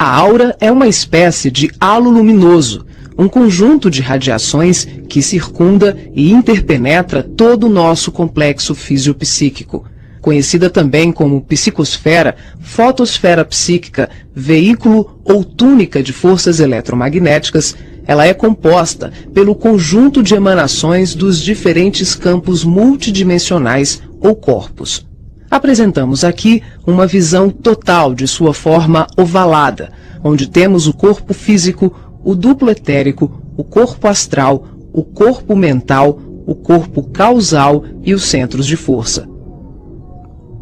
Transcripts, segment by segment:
A aura é uma espécie de halo luminoso, um conjunto de radiações que circunda e interpenetra todo o nosso complexo fisiopsíquico. Conhecida também como psicosfera, fotosfera psíquica, veículo ou túnica de forças eletromagnéticas, ela é composta pelo conjunto de emanações dos diferentes campos multidimensionais ou corpos. Apresentamos aqui uma visão total de sua forma ovalada, onde temos o corpo físico, o duplo etérico, o corpo astral, o corpo mental, o corpo causal e os centros de força.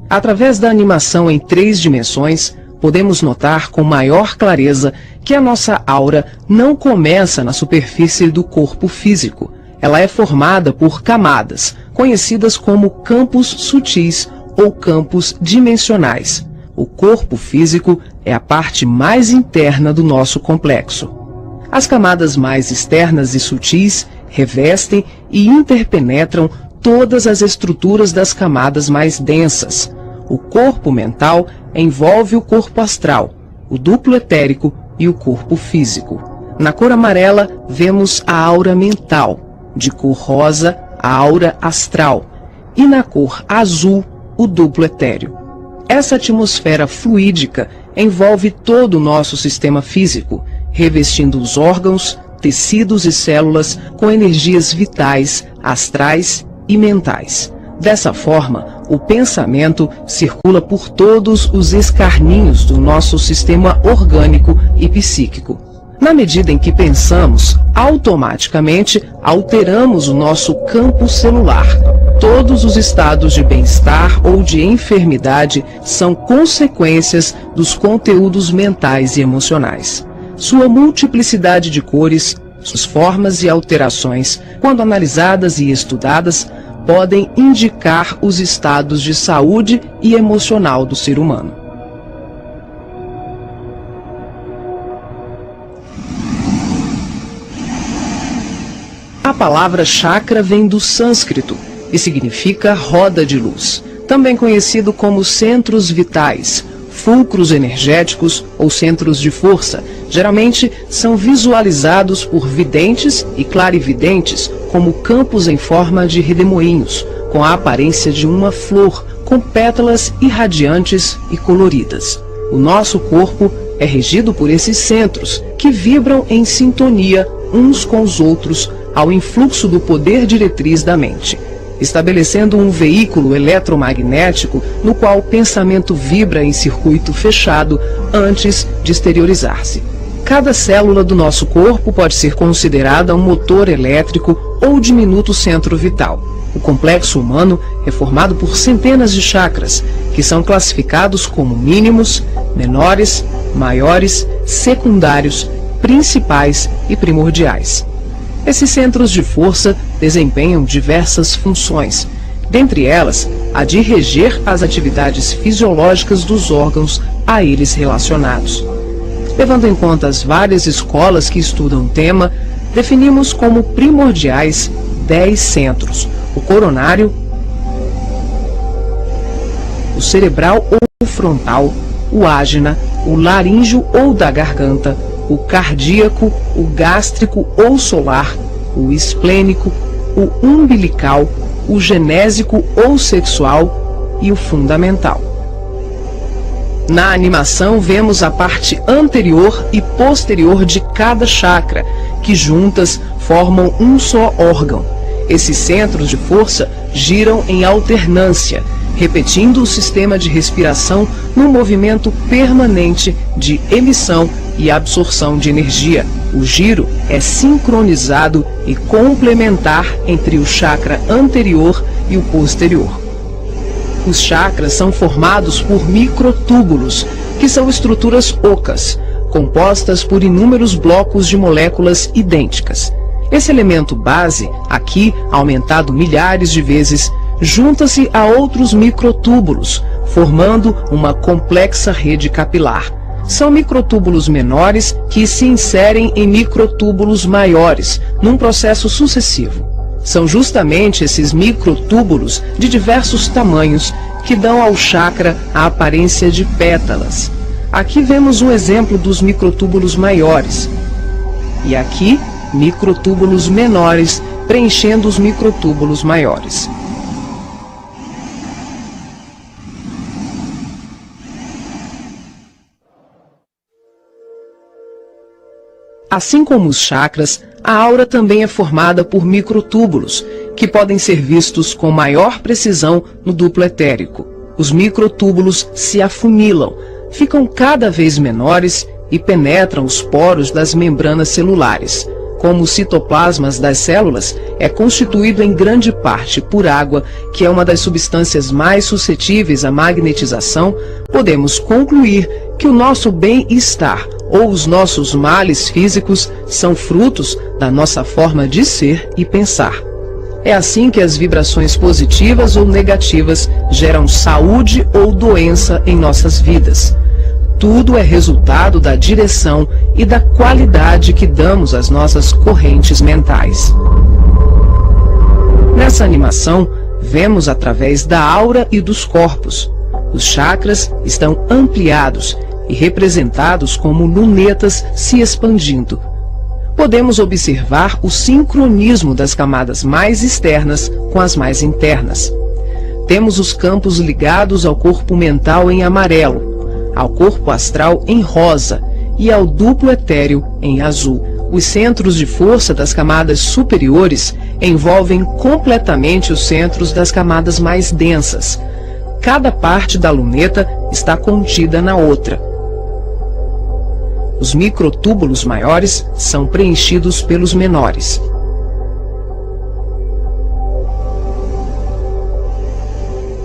Através da animação em 3 dimensões, podemos notar com maior clareza que a nossa aura não começa na superfície do corpo físico. Ela é formada por camadas, conhecidas como campos sutis ou campos dimensionais. O corpo físico é a parte mais interna do nosso complexo. As camadas mais externas e sutis revestem e interpenetram todas as estruturas das camadas mais densas. O corpo mental envolve o corpo astral, o duplo etérico e o corpo físico. Na cor amarela, vemos a aura mental, de cor rosa, a aura astral, e na cor azul, o duplo etéreo. Essa atmosfera fluídica envolve todo o nosso sistema físico, revestindo os órgãos, tecidos e células com energias vitais, astrais e mentais. Dessa forma, o pensamento circula por todos os escarninhos do nosso sistema orgânico e psíquico. Na medida em que pensamos, automaticamente alteramos o nosso campo celular. Todos os estados de bem-estar ou de enfermidade são consequências dos conteúdos mentais e emocionais. Sua multiplicidade de cores, suas formas e alterações, quando analisadas e estudadas, podem indicar os estados de saúde e emocional do ser humano. A palavra chakra vem do sânscrito e significa roda de luz, também conhecido como centros vitais, fulcros energéticos ou centros de força. Geralmente são visualizados por videntes e clarividentes como campos em forma de redemoinhos, com a aparência de uma flor, com pétalas irradiantes e coloridas. O nosso corpo é regido por esses centros, que vibram em sintonia uns com os outros ao influxo do poder diretriz da mente, estabelecendo um veículo eletromagnético no qual o pensamento vibra em circuito fechado antes de exteriorizar-se. Cada célula do nosso corpo pode ser considerada um motor elétrico ou diminuto centro vital. O complexo humano é formado por centenas de chakras, que são classificados como mínimos, menores, maiores, secundários, principais e primordiais. Esses centros de força desempenham diversas funções, dentre elas a de reger as atividades fisiológicas dos órgãos a eles relacionados. Levando em conta as várias escolas que estudam o tema, definimos como primordiais 10 centros: o coronário, o cerebral ou frontal, o ágina, o laríngeo ou da garganta, o cardíaco, o gástrico ou solar, o esplênico, o umbilical, o genésico ou sexual e o fundamental. Na animação vemos a parte anterior e posterior de cada chakra, que juntas formam um só órgão. Esses centros de força giram em alternância, repetindo o sistema de respiração num movimento permanente de emissão e absorção de energia. O giro é sincronizado e complementar entre o chakra anterior e o posterior. Os chakras são formados por microtúbulos, que são estruturas ocas, compostas por inúmeros blocos de moléculas idênticas. Esse elemento base, aqui aumentado milhares de vezes, junta-se a outros microtúbulos, formando uma complexa rede capilar. São microtúbulos menores que se inserem em microtúbulos maiores, num processo sucessivo. São justamente esses microtúbulos de diversos tamanhos que dão ao chakra a aparência de pétalas. Aqui vemos um exemplo dos microtúbulos maiores. E aqui, microtúbulos menores preenchendo os microtúbulos maiores. Assim como os chakras, a aura também é formada por microtúbulos, que podem ser vistos com maior precisão no duplo etérico. Os microtúbulos se afunilam, ficam cada vez menores e penetram os poros das membranas celulares. Como os citoplasmas das células é constituído em grande parte por água, que é uma das substâncias mais suscetíveis à magnetização, podemos concluir que o nosso bem-estar ou os nossos males físicos são frutos da nossa forma de ser e pensar. É assim que as vibrações positivas ou negativas geram saúde ou doença em nossas vidas. Tudo é resultado da direção e da qualidade que damos às nossas correntes mentais. Nessa animação, vemos através da aura e dos corpos. Os chakras estão ampliados e representados como lunetas se expandindo. Podemos observar o sincronismo das camadas mais externas com as mais internas. Temos os campos ligados ao corpo mental em amarelo, ao corpo astral em rosa e ao duplo etéreo em azul. Os centros de força das camadas superiores envolvem completamente os centros das camadas mais densas. Cada parte da luneta está contida na outra. Os microtúbulos maiores são preenchidos pelos menores.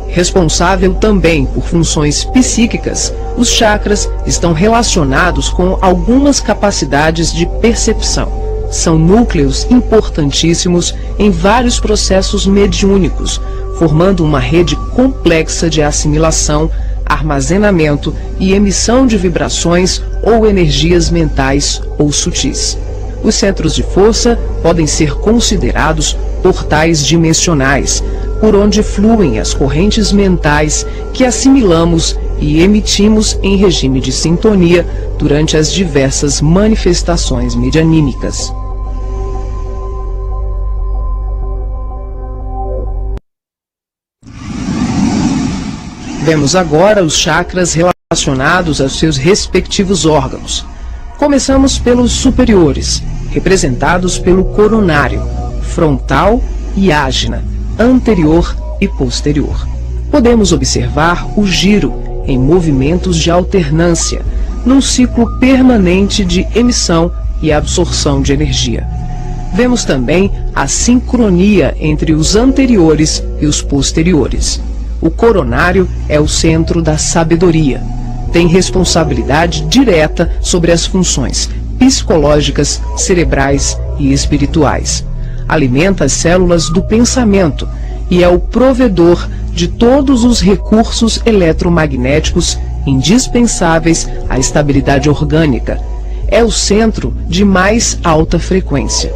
Responsável também por funções psíquicas, os chakras estão relacionados com algumas capacidades de percepção. São núcleos importantíssimos em vários processos mediúnicos, formando uma rede complexa de assimilação, armazenamento e emissão de vibrações ou energias mentais ou sutis. Os centros de força podem ser considerados portais dimensionais, por onde fluem as correntes mentais que assimilamos e emitimos em regime de sintonia durante as diversas manifestações medianímicas. Vemos agora os chakras relacionados aos seus respectivos órgãos. Começamos pelos superiores, representados pelo coronário, frontal e ágina, anterior e posterior. Podemos observar o giro em movimentos de alternância, num ciclo permanente de emissão e absorção de energia. Vemos também a sincronia entre os anteriores e os posteriores. O coronário é o centro da sabedoria. Tem responsabilidade direta sobre as funções psicológicas, cerebrais e espirituais. Alimenta as células do pensamento e é o provedor de todos os recursos eletromagnéticos indispensáveis à estabilidade orgânica. É o centro de mais alta frequência.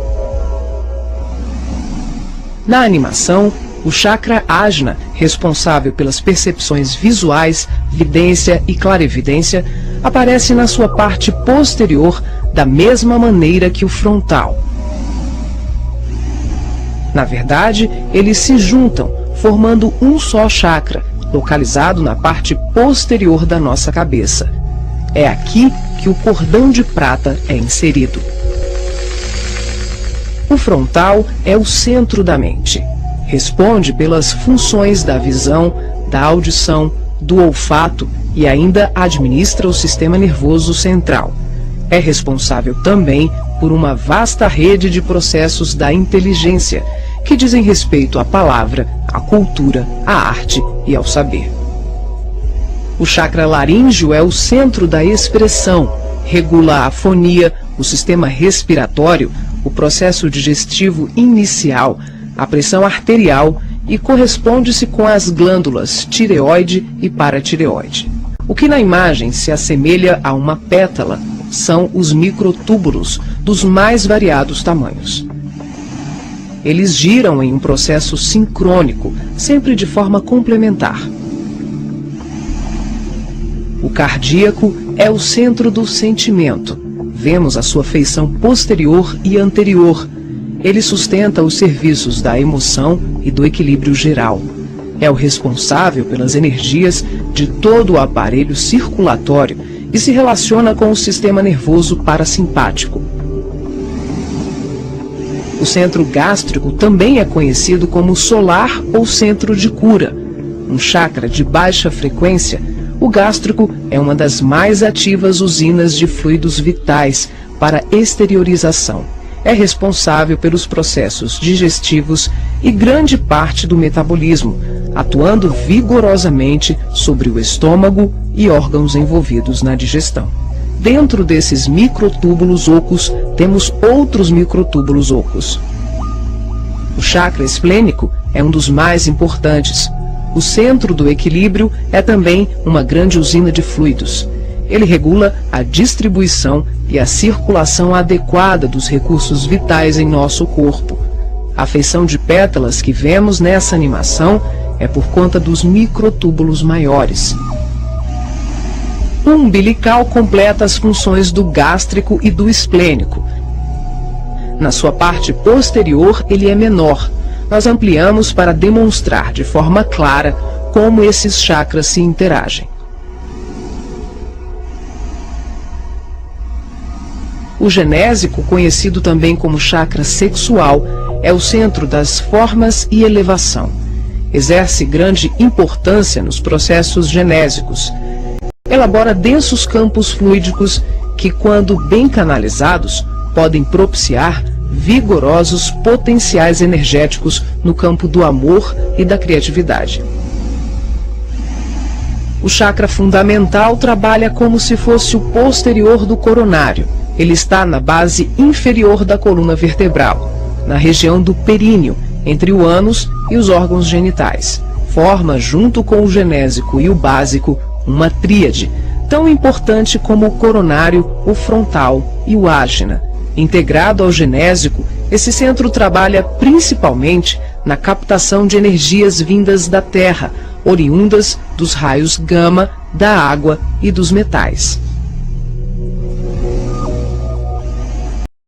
Na animação, o chakra Ajna, responsável pelas percepções visuais, vidência e clarevidência, aparece na sua parte posterior da mesma maneira que o frontal. Na verdade, eles se juntam, formando um só chakra, localizado na parte posterior da nossa cabeça. É aqui que o cordão de prata é inserido. O frontal é o centro da mente. Responde pelas funções da visão, da audição, do olfato e ainda administra o sistema nervoso central. É responsável também por uma vasta rede de processos da inteligência, que dizem respeito à palavra, à cultura, à arte e ao saber. O chakra laríngeo é o centro da expressão, regula a fonia, o sistema respiratório, o processo digestivo inicial, a pressão arterial e corresponde-se com as glândulas tireoide e paratireoide. O que na imagem se assemelha a uma pétala são os microtúbulos dos mais variados tamanhos. Eles giram em um processo sincrônico, sempre de forma complementar. O cardíaco é o centro do sentimento. Vemos a sua feição posterior e anterior. Ele sustenta os serviços da emoção e do equilíbrio geral. É o responsável pelas energias de todo o aparelho circulatório e se relaciona com o sistema nervoso parasimpático. O centro gástrico também é conhecido como solar ou centro de cura. Um chakra de baixa frequência, o gástrico é uma das mais ativas usinas de fluidos vitais para exteriorização. É responsável pelos processos digestivos e grande parte do metabolismo, atuando vigorosamente sobre o estômago e órgãos envolvidos na digestão. Dentro desses microtúbulos ocos, temos outros microtúbulos ocos. O chakra esplênico é um dos mais importantes. O centro do equilíbrio é também uma grande usina de fluidos. Ele regula a distribuição e a circulação adequada dos recursos vitais em nosso corpo. A feição de pétalas que vemos nessa animação é por conta dos microtúbulos maiores. O umbilical completa as funções do gástrico e do esplênico. Na sua parte posterior, ele é menor. Nós ampliamos para demonstrar de forma clara como esses chakras se interagem. O genésico, conhecido também como chakra sexual, é o centro das formas e elevação. Exerce grande importância nos processos genésicos. Elabora densos campos fluídicos que, quando bem canalizados, podem propiciar vigorosos potenciais energéticos no campo do amor e da criatividade. O chakra fundamental trabalha como se fosse o posterior do coronário. Ele está na base inferior da coluna vertebral, na região do períneo, entre o ânus e os órgãos genitais. Forma, junto com o genésico e o básico, uma tríade, tão importante como o coronário, o frontal e o ágina. Integrado ao genésico, esse centro trabalha principalmente na captação de energias vindas da Terra, oriundas dos raios gama, da água e dos metais.